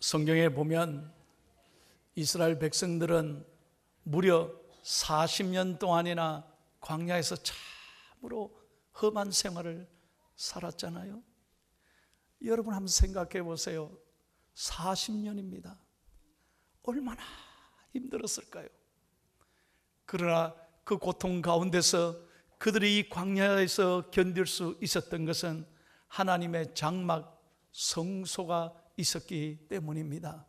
성경에 보면 이스라엘 백성들은 무려 40년 동안이나 광야에서 참으로 험한 생활을 살았잖아요. 여러분 한번 생각해 보세요. 40년입니다. 얼마나 힘들었을까요? 그러나 그 고통 가운데서 그들이 이 광야에서 견딜 수 있었던 것은 하나님의 장막 성소가 있었기 때문입니다.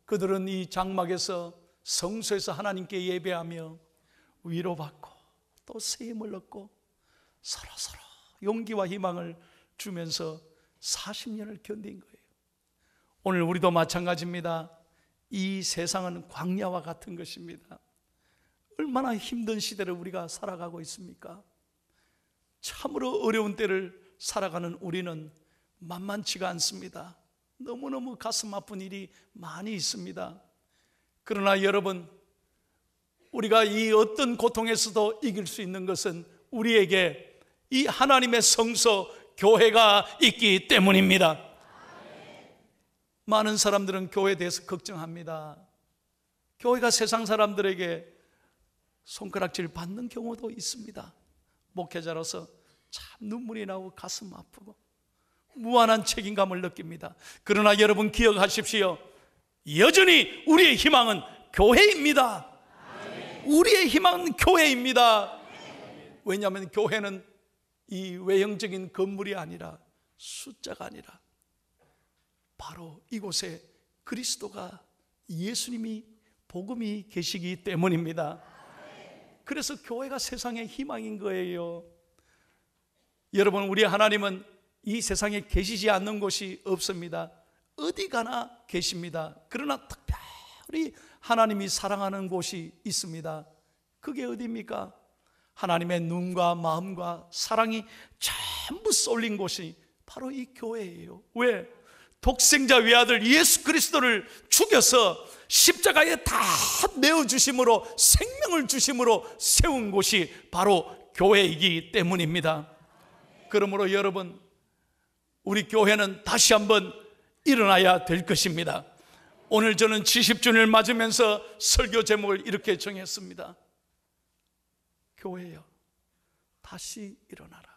그들은 이 장막에서 성소에서 하나님께 예배하며 위로받고 또 새 힘을 얻고 서로 용기와 희망을 주면서 40년을 견딘 거예요. 오늘 우리도 마찬가지입니다. 이 세상은 광야와 같은 것입니다. 얼마나 힘든 시대를 우리가 살아가고 있습니까? 참으로 어려운 때를 살아가는 우리는 만만치가 않습니다. 너무너무 가슴 아픈 일이 많이 있습니다. 그러나 여러분, 우리가 이 어떤 고통에서도 이길 수 있는 것은 우리에게 이 하나님의 성소 교회가 있기 때문입니다. 많은 사람들은 교회에 대해서 걱정합니다. 교회가 세상 사람들에게 손가락질 받는 경우도 있습니다. 목회자로서 참 눈물이 나고 가슴 아프고 무한한 책임감을 느낍니다. 그러나 여러분 기억하십시오. 여전히 우리의 희망은 교회입니다. 우리의 희망은 교회입니다. 왜냐하면 교회는 이 외형적인 건물이 아니라 숫자가 아니라 바로 이곳에 그리스도가 예수님이 복음이 계시기 때문입니다. 그래서 교회가 세상의 희망인 거예요. 여러분, 우리 하나님은 이 세상에 계시지 않는 곳이 없습니다. 어디 가나 계십니다. 그러나 특별히 하나님이 사랑하는 곳이 있습니다. 그게 어디입니까? 하나님의 눈과 마음과 사랑이 전부 쏠린 곳이 바로 이 교회예요. 왜? 독생자 외아들 예수 그리스도를 죽여서 십자가에 다 내어주심으로 생명을 주심으로 세운 곳이 바로 교회이기 때문입니다. 그러므로 여러분, 우리 교회는 다시 한번 일어나야 될 것입니다. 오늘 저는 70주년을 맞으면서 설교 제목을 이렇게 정했습니다. 교회여, 다시 일어나라.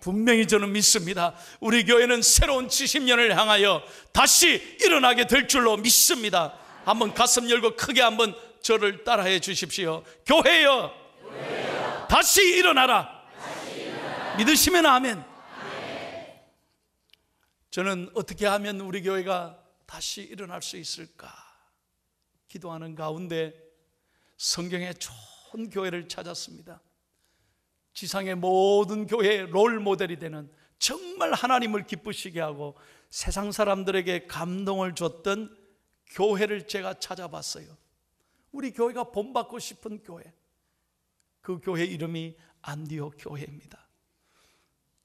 분명히 저는 믿습니다. 우리 교회는 새로운 70년을 향하여 다시 일어나게 될 줄로 믿습니다. 한번 가슴 열고 크게 한번 저를 따라해 주십시오. 교회여, 다시 일어나라. 믿으시면 아멘. 저는 어떻게 하면 우리 교회가 다시 일어날 수 있을까 기도하는 가운데 성경에 좋은 교회를 찾았습니다. 지상의 모든 교회의 롤 모델이 되는 정말 하나님을 기쁘시게 하고 세상 사람들에게 감동을 줬던 교회를 제가 찾아봤어요. 우리 교회가 본받고 싶은 교회, 그 교회 이름이 안디옥 교회입니다.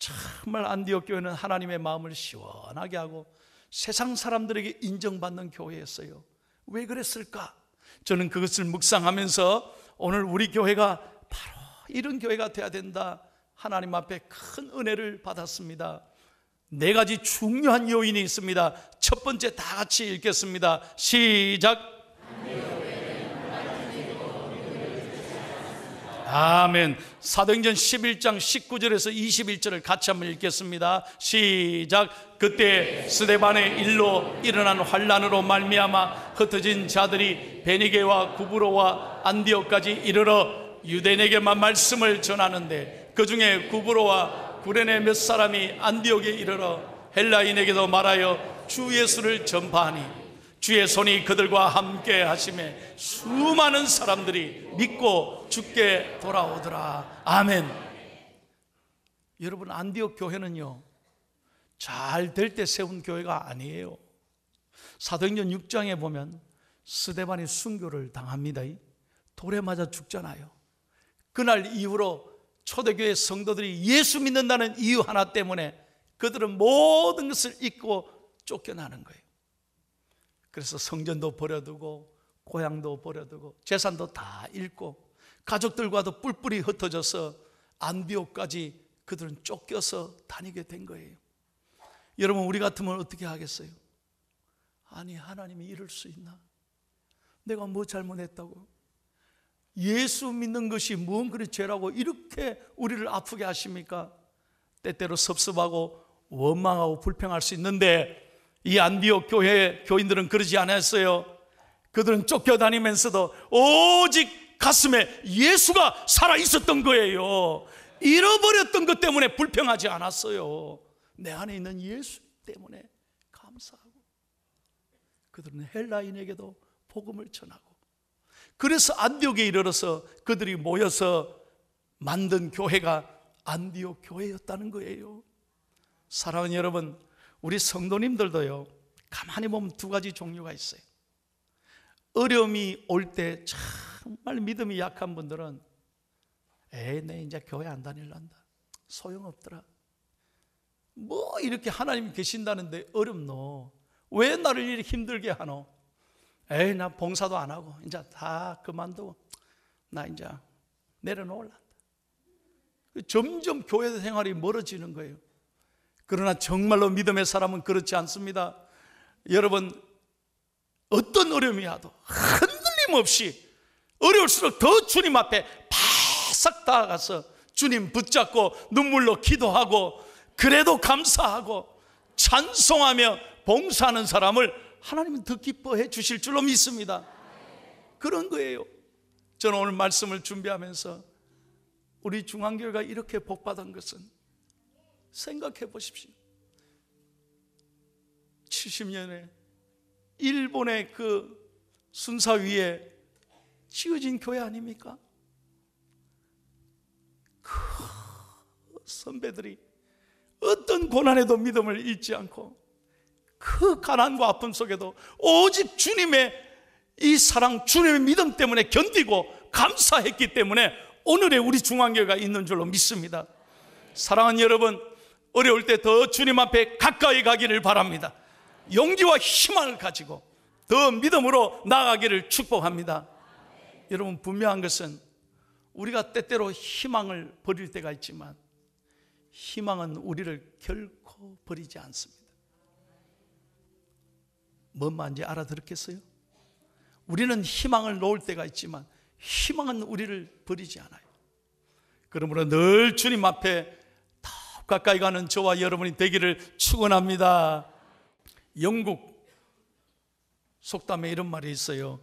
정말 안디옥 교회는 하나님의 마음을 시원하게 하고 세상 사람들에게 인정받는 교회였어요. 왜 그랬을까? 저는 그것을 묵상하면서 오늘 우리 교회가 바로 이런 교회가 되어야 된다, 하나님 앞에 큰 은혜를 받았습니다. 4가지 중요한 요인이 있습니다. 첫 번째, 다 같이 읽겠습니다. 시작. 아멘. 사도행전 11장 19절에서 21절을 같이 한번 읽겠습니다. 시작. 그때 스데반의 일로 일어난 환난으로 말미암아 흩어진 자들이 베니게와 구브로와 안디옥까지 이르러 유대인에게만 말씀을 전하는데, 그 중에 구브로와 구레네 몇 사람이 안디옥에 이르러 헬라인에게도 말하여 주 예수를 전파하니 주의 손이 그들과 함께 하심에 수많은 사람들이 믿고 주께 돌아오더라. 아멘. 여러분, 안디옥 교회는요, 잘 될 때 세운 교회가 아니에요. 사도행전 6장에 보면 스데반이 순교를 당합니다. 돌에 맞아 죽잖아요. 그날 이후로 초대교회 성도들이 예수 믿는다는 이유 하나 때문에 그들은 모든 것을 잊고 쫓겨나는 거예요. 그래서 성전도 버려두고 고향도 버려두고 재산도 다 잃고 가족들과도 뿔뿔이 흩어져서 안디옥까지 그들은 쫓겨서 다니게 된 거예요. 여러분, 우리 같으면 어떻게 하겠어요? 아니, 하나님이 이럴 수 있나? 내가 뭐 잘못했다고? 예수 믿는 것이 뭔 그리 죄라고 이렇게 우리를 아프게 하십니까? 때때로 섭섭하고 원망하고 불평할 수 있는데, 이 안디옥 교회 교인들은 그러지 않았어요. 그들은 쫓겨다니면서도 오직 가슴에 예수가 살아있었던 거예요. 잃어버렸던 것 때문에 불평하지 않았어요. 내 안에 있는 예수 때문에 감사하고, 그들은 헬라인에게도 복음을 전하고, 그래서 안디옥에 이르러서 그들이 모여서 만든 교회가 안디옥 교회였다는 거예요. 사랑하는 여러분, 우리 성도님들도요, 가만히 보면 두 가지 종류가 있어요. 어려움이 올 때 정말 믿음이 약한 분들은 내 이제 교회 안 다닐란다, 소용없더라, 뭐 이렇게 하나님 계신다는데 어렵노, 왜 나를 이렇게 힘들게 하노, 나 봉사도 안 하고 이제 다 그만두고 나 이제 내려놓을란다. 점점 교회 생활이 멀어지는 거예요. 그러나 정말로 믿음의 사람은 그렇지 않습니다. 여러분, 어떤 어려움이 와도 흔들림 없이 어려울수록 더 주님 앞에 바싹 다가가서 주님 붙잡고 눈물로 기도하고, 그래도 감사하고 찬송하며 봉사하는 사람을 하나님은 더 기뻐해 주실 줄로 믿습니다. 그런 거예요. 저는 오늘 말씀을 준비하면서 우리 중앙교회가 이렇게 복받은 것은, 생각해 보십시오. 70년에 일본의 그 순사 위에 지어진 교회 아닙니까? 그 선배들이 어떤 고난에도 믿음을 잃지 않고, 그 가난과 아픔 속에도 오직 주님의 이 사랑, 주님의 믿음 때문에 견디고 감사했기 때문에 오늘의 우리 중앙교회가 있는 줄로 믿습니다. 사랑하는 여러분, 어려울 때 더 주님 앞에 가까이 가기를 바랍니다. 용기와 희망을 가지고 더 믿음으로 나아가기를 축복합니다. 여러분, 분명한 것은 우리가 때때로 희망을 버릴 때가 있지만 희망은 우리를 결코 버리지 않습니다. 뭔 말인지 알아들었겠어요? 우리는 희망을 놓을 때가 있지만 희망은 우리를 버리지 않아요. 그러므로 늘 주님 앞에 더 가까이 가는 저와 여러분이 되기를 축원합니다. 영국 속담에 이런 말이 있어요.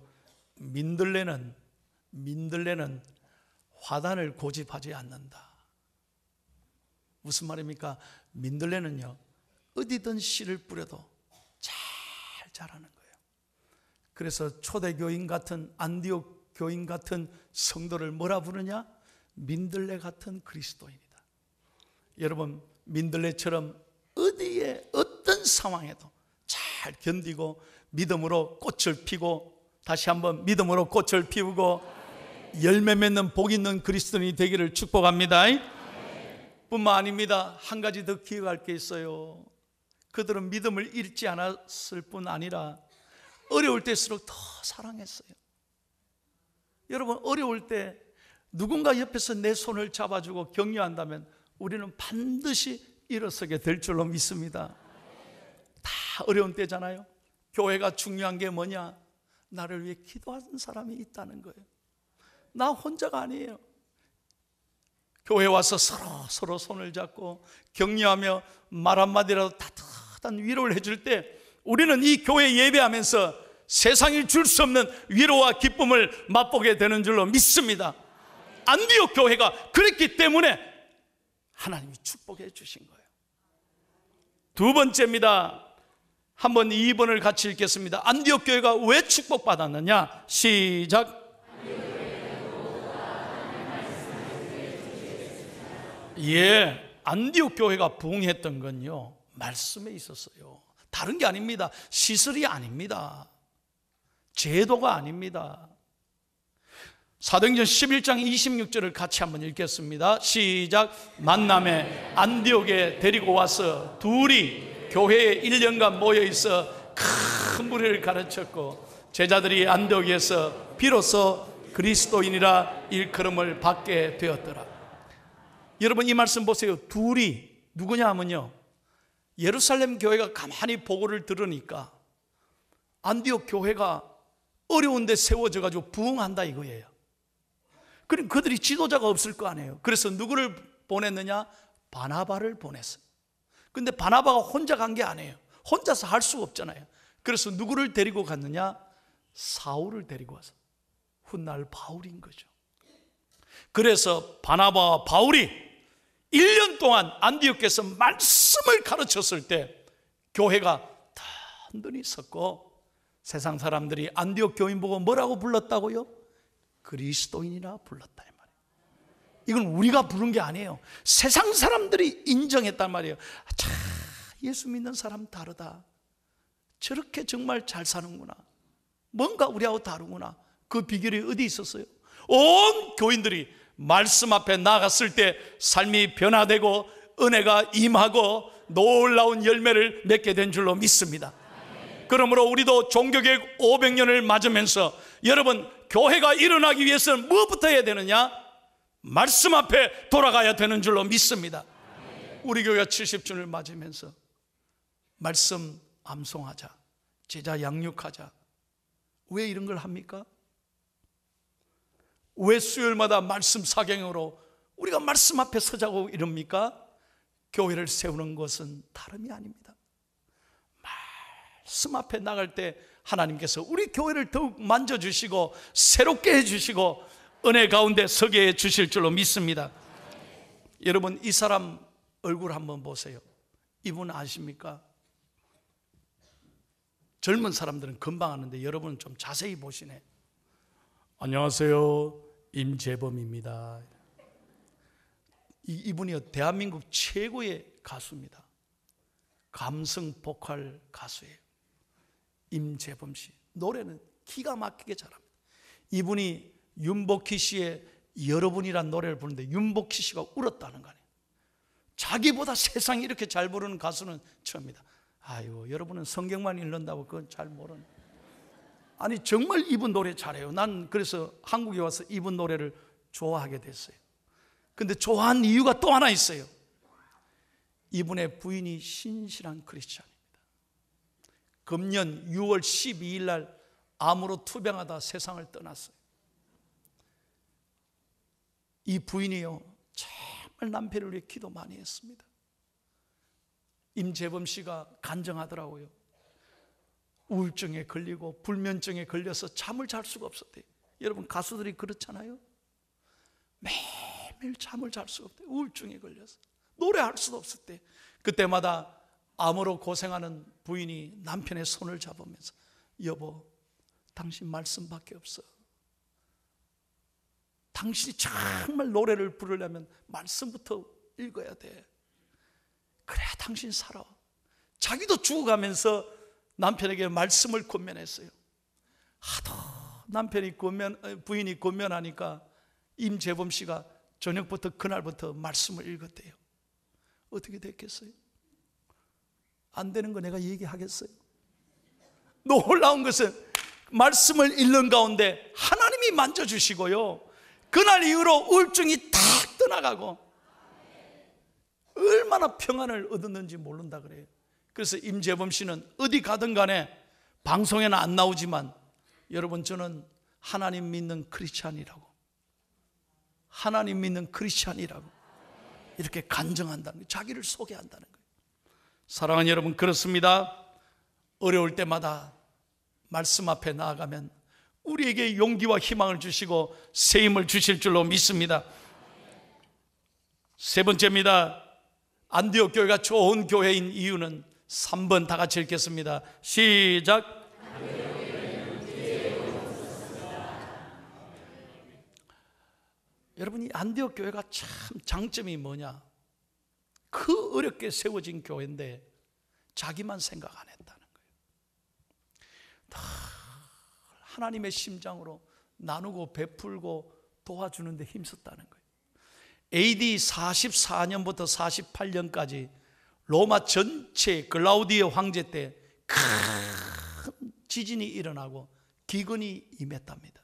민들레는 화단을 고집하지 않는다. 무슨 말입니까? 민들레는요, 어디든 씨를 뿌려도 잘 자라는 거예요. 그래서 초대교인 같은, 안디옥 교인 같은 성도를 뭐라 부르냐? 민들레 같은 그리스도인이다. 여러분, 민들레처럼 어디에 어떤 상황에도 잘 견디고 믿음으로 꽃을 피고, 다시 한번 믿음으로 꽃을 피우고 열매 맺는 복 있는 그리스도인이 되기를 축복합니다. 뿐만 아닙니다. 한 가지 더 기억할 게 있어요. 그들은 믿음을 잃지 않았을 뿐 아니라 어려울 때일수록 더 사랑했어요. 여러분, 어려울 때 누군가 옆에서 내 손을 잡아주고 격려한다면 우리는 반드시 일어서게 될 줄로 믿습니다. 다 어려운 때잖아요. 교회가 중요한 게 뭐냐? 나를 위해 기도하는 사람이 있다는 거예요. 나 혼자가 아니에요. 교회 와서 서로 손을 잡고 격려하며 말 한마디라도 따뜻한 위로를 해줄 때 우리는 이 교회 예배하면서 세상이 줄 수 없는 위로와 기쁨을 맛보게 되는 줄로 믿습니다. 안디옥 교회가 그랬기 때문에 하나님이 축복해 주신 거예요. 두 번째입니다. 한번 2번을 같이 읽겠습니다. 안디옥 교회가 왜 축복받았느냐? 시작. 예, 안디옥 교회가 부흥했던 건요, 말씀에 있었어요. 다른 게 아닙니다. 시설이 아닙니다. 제도가 아닙니다. 사도행전 11장 26절을 같이 한번 읽겠습니다. 시작. 만남에 안디옥에 데리고 와서 둘이 교회에 1년간 모여있어 큰 무리를 가르쳤고 제자들이 안디옥에서 비로소 그리스도인이라 일컬음을 받게 되었더라. 여러분, 이 말씀 보세요. 둘이 누구냐 하면요, 예루살렘 교회가 가만히 보고를 들으니까 안디옥 교회가 어려운데 세워져 가지고 부흥한다 이거예요. 그럼 그들이 지도자가 없을 거 아니에요. 그래서 누구를 보냈느냐? 바나바를 보냈어요. 근데 바나바가 혼자 간 게 아니에요. 혼자서 할 수가 없잖아요. 그래서 누구를 데리고 갔느냐? 사울을 데리고 와서 훗날 바울인 거죠. 그래서 바나바와 바울이 1년 동안 안디옥에서 말씀을 가르쳤을 때 교회가 단단히 섰고, 세상 사람들이 안디옥 교인 보고 뭐라고 불렀다고요? 그리스도인이라 불렀다 이 말이에요. 이건 우리가 부른 게 아니에요. 세상 사람들이 인정했단 말이에요. 자, 예수 믿는 사람 다르다. 저렇게 정말 잘 사는구나. 뭔가 우리하고 다르구나. 그 비결이 어디 있었어요? 온 교인들이 말씀 앞에 나갔을 때 삶이 변화되고 은혜가 임하고 놀라운 열매를 맺게 된 줄로 믿습니다. 그러므로 우리도 종교개혁 500년을 맞으면서 여러분, 교회가 일어나기 위해서는 무엇부터 해야 되느냐? 말씀 앞에 돌아가야 되는 줄로 믿습니다. 우리 교회가 70주년을 맞으면서 말씀 암송하자, 제자 양육하자. 왜 이런 걸 합니까? 왜 수요일마다 말씀 사경으로 우리가 말씀 앞에 서자고 이럽니까? 교회를 세우는 것은 다름이 아닙니다. 말씀 앞에 나갈 때 하나님께서 우리 교회를 더욱 만져주시고 새롭게 해주시고 은혜 가운데 서게 해주실 줄로 믿습니다. 여러분, 이 사람 얼굴 한번 보세요. 이분 아십니까? 젊은 사람들은 금방 아는데 여러분은 좀 자세히 보시네. 안녕하세요, 임재범입니다. 이분이 대한민국 최고의 가수입니다. 감성 보컬 가수예요. 임재범 씨. 노래는 기가 막히게 잘합니다. 이분이 윤복희 씨의 여러분이란 노래를 부르는데 윤복희 씨가 울었다는 거 아니에요. 자기보다 세상에 이렇게 잘 부르는 가수는 처음이다. 아이고, 여러분은 성경만 읽는다고 그건 잘 모르네. 아니, 정말 이분 노래 잘해요. 난 그래서 한국에 와서 이분 노래를 좋아하게 됐어요. 근데 좋아한 이유가 또 하나 있어요. 이분의 부인이 신실한 크리스찬입니다. 금년 6월 12일 날 암으로 투병하다 세상을 떠났어요. 이 부인이요, 정말 남편을 위해 기도 많이 했습니다. 임재범 씨가 간증하더라고요. 우울증에 걸리고 불면증에 걸려서 잠을 잘 수가 없었대요. 여러분, 가수들이 그렇잖아요. 매일 잠을 잘 수가 없대요. 우울증에 걸려서 노래할 수도 없었대요. 그때마다 암으로 고생하는 부인이 남편의 손을 잡으면서, 여보, 당신 말씀밖에 없어. 당신이 정말 노래를 부르려면 말씀부터 읽어야 돼. 그래야 당신 살아. 자기도 죽어가면서 남편에게 말씀을 권면했어요. 하도 남편이 부인이 권면하니까 임재범 씨가 저녁부터 그날부터 말씀을 읽었대요. 어떻게 됐겠어요? 안 되는 거 내가 얘기하겠어요? 놀라운 것은 말씀을 읽는 가운데 하나님이 만져주시고요, 그날 이후로 우울증이 탁 떠나가고 얼마나 평안을 얻었는지 모른다 그래요. 그래서 임재범 씨는 어디 가든 간에 방송에는 안 나오지만, 여러분, 저는 하나님 믿는 크리스찬이라고, 하나님 믿는 크리스찬이라고 이렇게 간증한다는 거예요. 자기를 소개한다는 거예요. 사랑하는 여러분, 그렇습니다. 어려울 때마다 말씀 앞에 나아가면 우리에게 용기와 희망을 주시고 새 힘을 주실 줄로 믿습니다. 세 번째입니다. 안디옥 교회가 좋은 교회인 이유는 3번 다 같이 읽겠습니다. 시작. 여러분, 이 안디옥 교회가 참 장점이 뭐냐? 그 어렵게 세워진 교회인데 자기만 생각 안 했다는 거예요. 다 하나님의 심장으로 나누고 베풀고 도와주는데 힘썼다는 거예요. AD 44년부터 48년까지 로마 전체 글라우디오 황제 때 큰 지진이 일어나고 기근이 임했답니다.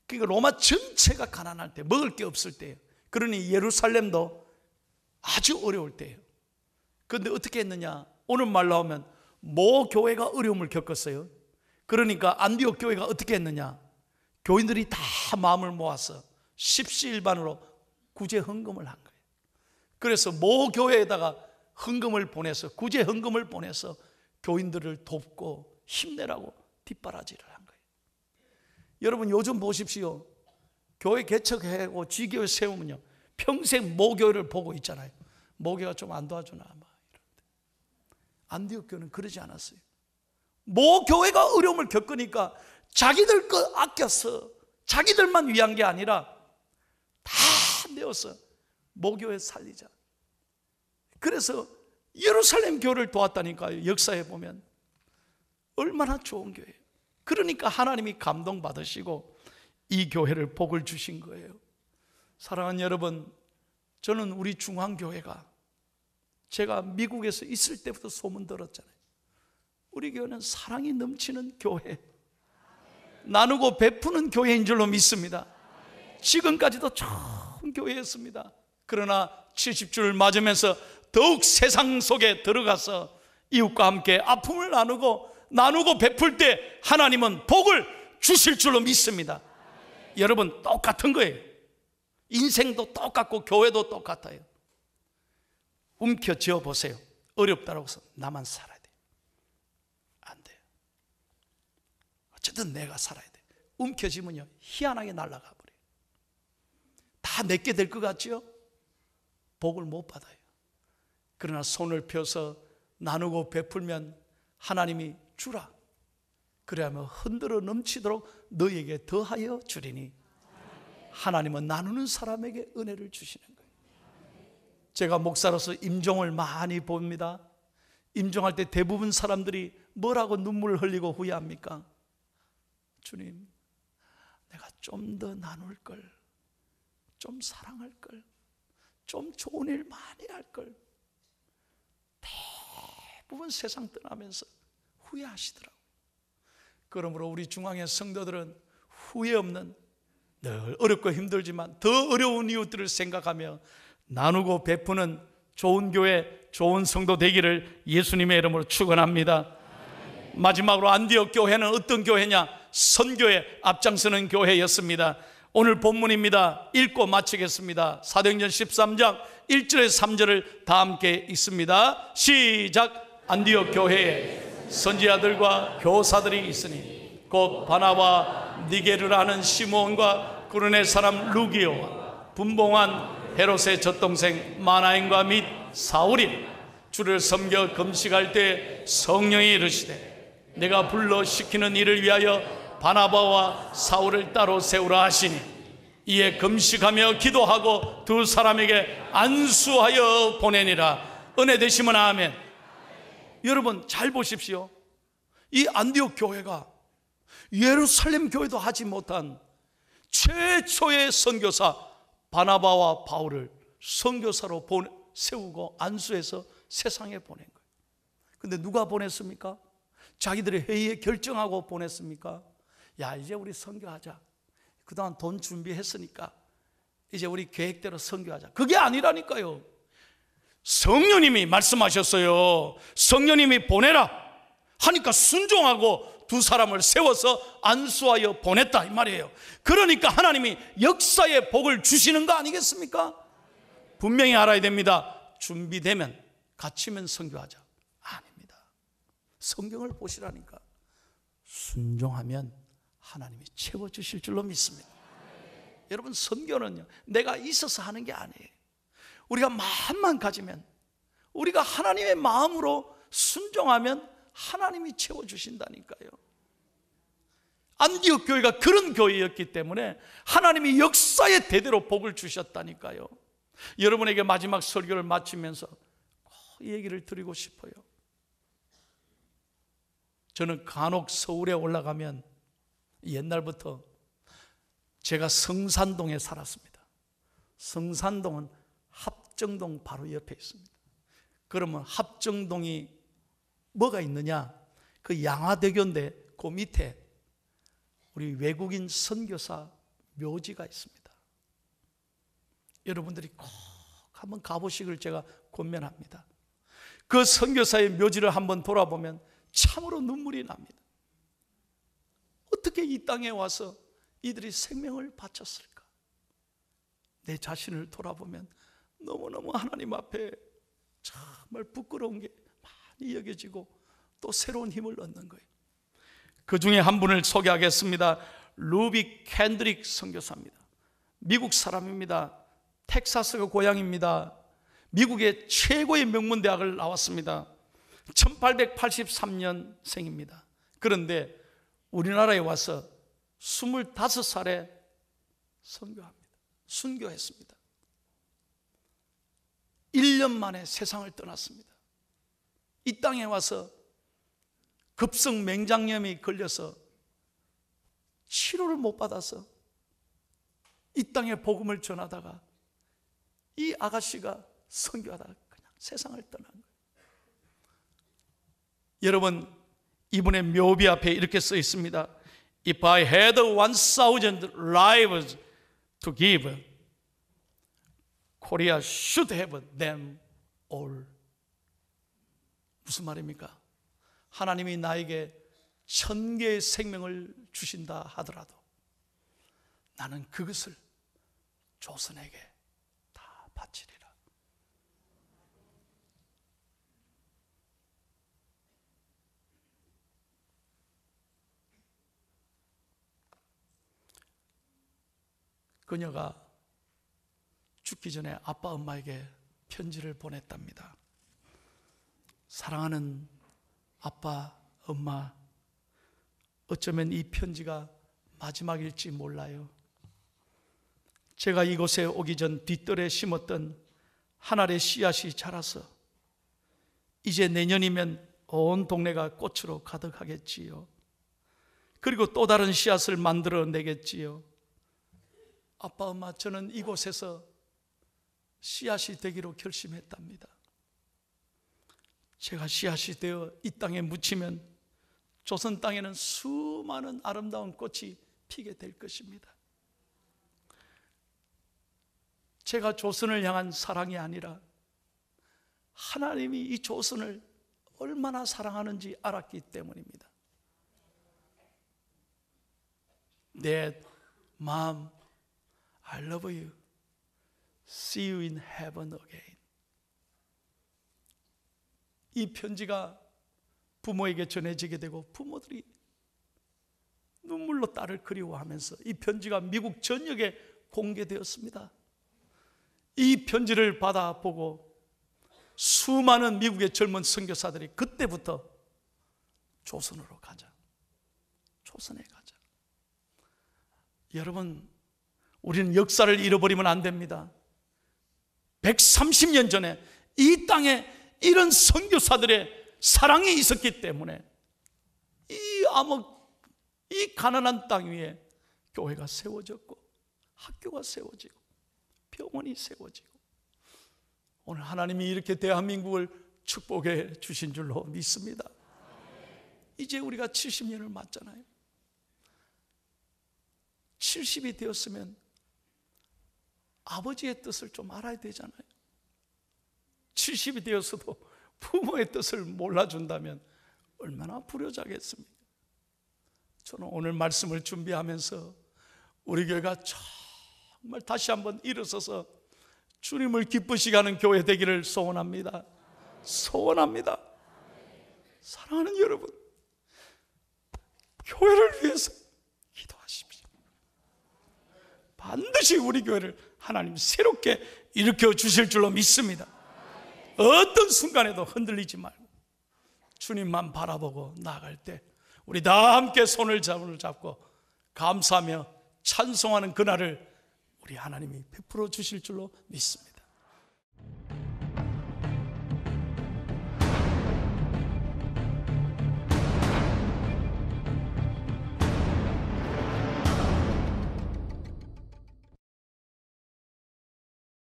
그러니까 로마 전체가 가난할 때, 먹을 게 없을 때예요. 그러니 예루살렘도 아주 어려울 때예요. 그런데 어떻게 했느냐? 오늘 말로 하면 모 교회가 어려움을 겪었어요. 그러니까 안디옥 교회가 어떻게 했느냐, 교인들이 다 마음을 모아서 십시일반으로 구제 헌금을 한 거예요. 그래서 모 교회에다가 헌금을 보내서, 구제 헌금을 보내서 교인들을 돕고 힘내라고 뒷바라지를 한 거예요. 여러분, 요즘 보십시오. 교회 개척하고 지교회 세우면요, 평생 모교회를 보고 있잖아요. 모교회가 좀 안 도와주나 아마 이런데. 안디옥 교회는 그러지 않았어요. 모교회가 어려움을 겪으니까 자기들 거 아껴서 자기들만 위한 게 아니라 다 내어서 모교회 살리자. 그래서 예루살렘 교회를 도왔다니까요. 역사에 보면 얼마나 좋은 교회예요. 그러니까 하나님이 감동받으시고 이 교회를 복을 주신 거예요. 사랑하는 여러분, 저는 우리 중앙교회가, 제가 미국에서 있을 때부터 소문 들었잖아요. 우리 교회는 사랑이 넘치는 교회, 나누고 베푸는 교회인 줄로 믿습니다. 지금까지도 좋은 교회였습니다. 그러나 70주를 맞으면서 더욱 세상 속에 들어가서 이웃과 함께 아픔을 나누고 베풀 때 하나님은 복을 주실 줄로 믿습니다. 여러분, 똑같은 거예요. 인생도 똑같고 교회도 똑같아요. 움켜쥐어 보세요. 어렵다고 해서 나만 살아야 돼요. 안 돼요. 어쨌든 내가 살아야 돼요. 움켜쥐면요, 희한하게 날아가 버려요. 다 내게 될 것 같죠? 복을 못 받아요. 그러나 손을 펴서 나누고 베풀면 하나님이 주라. 그래야만 흔들어 넘치도록 너에게 더하여 주리니. 하나님은 나누는 사람에게 은혜를 주시는 거예요. 제가 목사로서 임종을 많이 봅니다. 임종할 때 대부분 사람들이 뭐라고 눈물을 흘리고 후회합니까? 주님, 내가 좀 더 나눌 걸, 좀 사랑할 걸, 좀 좋은 일 많이 할 걸. 대부분 세상 떠나면서 후회하시더라고요. 그러므로 우리 중앙의 성도들은 후회 없는, 늘 어렵고 힘들지만 더 어려운 이웃들을 생각하며 나누고 베푸는 좋은 교회, 좋은 성도 되기를 예수님의 이름으로 축원합니다. 마지막으로 안디옥 교회는 어떤 교회냐? 선교에 앞장서는 교회였습니다. 오늘 본문입니다. 읽고 마치겠습니다. 사도행전 13장 1절에서 3절을 다 함께 읽습니다. 시작. 안디옥 교회에 선지자들과 교사들이 있으니 곧 바나바, 니게르라는 시므온과 구르네 사람 루기오와 분봉한 헤롯의 젖동생 마나엔과 및 사울이 주를 섬겨 금식할 때 성령이 이르시되 내가 불러 시키는 일을 위하여 바나바와 사울을 따로 세우라 하시니 이에 금식하며 기도하고 두 사람에게 안수하여 보내니라. 은혜 되시면 아멘. 여러분, 잘 보십시오. 이 안디옥 교회가 예루살렘 교회도 하지 못한 최초의 선교사 바나바와 바울을 선교사로 세우고 안수해서 세상에 보낸 거예요. 근데 누가 보냈습니까? 자기들의 회의에 결정하고 보냈습니까? 야, 이제 우리 선교하자. 그동안 돈 준비했으니까 이제 우리 계획대로 선교하자. 그게 아니라니까요. 성령님이 말씀하셨어요. 성령님이 보내라 하니까 순종하고 두 사람을 세워서 안수하여 보냈다 이 말이에요. 그러니까 하나님이 역사의 복을 주시는 거 아니겠습니까? 분명히 알아야 됩니다. 준비되면 갇히면 선교하자. 아닙니다. 성경을 보시라니까. 순종하면 하나님이 채워주실 줄로 믿습니다. 여러분, 선교는요, 내가 있어서 하는 게 아니에요. 우리가 마음만 가지면, 우리가 하나님의 마음으로 순종하면 하나님이 채워주신다니까요. 안디옥 교회가 그런 교회였기 때문에 하나님이 역사의 대대로 복을 주셨다니까요. 여러분에게 마지막 설교를 마치면서 이 얘기를 드리고 싶어요. 저는 간혹 서울에 올라가면 옛날부터 제가 성산동에 살았습니다. 성산동은 합정동 바로 옆에 있습니다. 그러면 합정동이 뭐가 있느냐? 그 양화대교인데 그 밑에 우리 외국인 선교사 묘지가 있습니다. 여러분들이 꼭 한번 가보시길 제가 권면합니다. 그 선교사의 묘지를 한번 돌아보면 참으로 눈물이 납니다. 어떻게 이 땅에 와서 이들이 생명을 바쳤을까? 내 자신을 돌아보면 너무너무 하나님 앞에 정말 부끄러운 게 많이 여겨지고 또 새로운 힘을 얻는 거예요. 그 중에 한 분을 소개하겠습니다. 루비 캔드릭 선교사입니다. 미국 사람입니다. 텍사스가 고향입니다. 미국의 최고의 명문대학을 나왔습니다. 1883년생입니다. 그런데 우리나라에 와서 25살에 선교합니다. 순교했습니다. 1년 만에 세상을 떠났습니다. 이 땅에 와서 급성 맹장염이 걸려서 치료를 못 받아서 이 땅에 복음을 전하다가 이 아가씨가 선교하다가 그냥 세상을 떠난 거예요. 여러분, 이분의 묘비 앞에 이렇게 써 있습니다. If I had 1,000 lives to give, Korea should have them all. 무슨 말입니까? 하나님이 나에게 1,000개의 생명을 주신다 하더라도 나는 그것을 조선에게 다 바치리라. 그녀가 죽기 전에 아빠 엄마에게 편지를 보냈답니다. 사랑하는 아빠 엄마, 어쩌면 이 편지가 마지막일지 몰라요. 제가 이곳에 오기 전 뒷뜰에 심었던 한 알의 씨앗이 자라서 이제 내년이면 온 동네가 꽃으로 가득하겠지요. 그리고 또 다른 씨앗을 만들어 내겠지요. 아빠 엄마, 저는 이곳에서 씨앗이 되기로 결심했답니다. 제가 씨앗이 되어 이 땅에 묻히면 조선 땅에는 수많은 아름다운 꽃이 피게 될 것입니다. 제가 조선을 향한 사랑이 아니라 하나님이 이 조선을 얼마나 사랑하는지 알았기 때문입니다. Dad, Mom, I love you. See you in heaven again. 이 편지가 부모에게 전해지게 되고 부모들이 눈물로 딸을 그리워하면서 이 편지가 미국 전역에 공개되었습니다. 이 편지를 받아보고 수많은 미국의 젊은 선교사들이 그때부터 조선으로 가자, 조선에 가자. 여러분, 우리는 역사를 잃어버리면 안 됩니다. 130년 전에 이 땅에 이런 선교사들의 사랑이 있었기 때문에 이 가난한 땅 위에 교회가 세워졌고 학교가 세워지고 병원이 세워지고 오늘 하나님이 이렇게 대한민국을 축복해 주신 줄로 믿습니다. 이제 우리가 70년을 맞잖아요. 70이 되었으면 아버지의 뜻을 좀 알아야 되잖아요. 70이 되었어도 부모의 뜻을 몰라준다면 얼마나 불효자겠습니까? 저는 오늘 말씀을 준비하면서 우리 교회가 정말 다시 한번 일어서서 주님을 기쁘시게 하는 교회 되기를 소원합니다. 소원합니다. 사랑하는 여러분, 교회를 위해서 기도하십시오. 반드시 우리 교회를 하나님 새롭게 일으켜 주실 줄로 믿습니다. 어떤 순간에도 흔들리지 말고 주님만 바라보고 나아갈 때 우리 다 함께 손을 잡고 감사하며 찬송하는 그날을 우리 하나님이 베풀어 주실 줄로 믿습니다.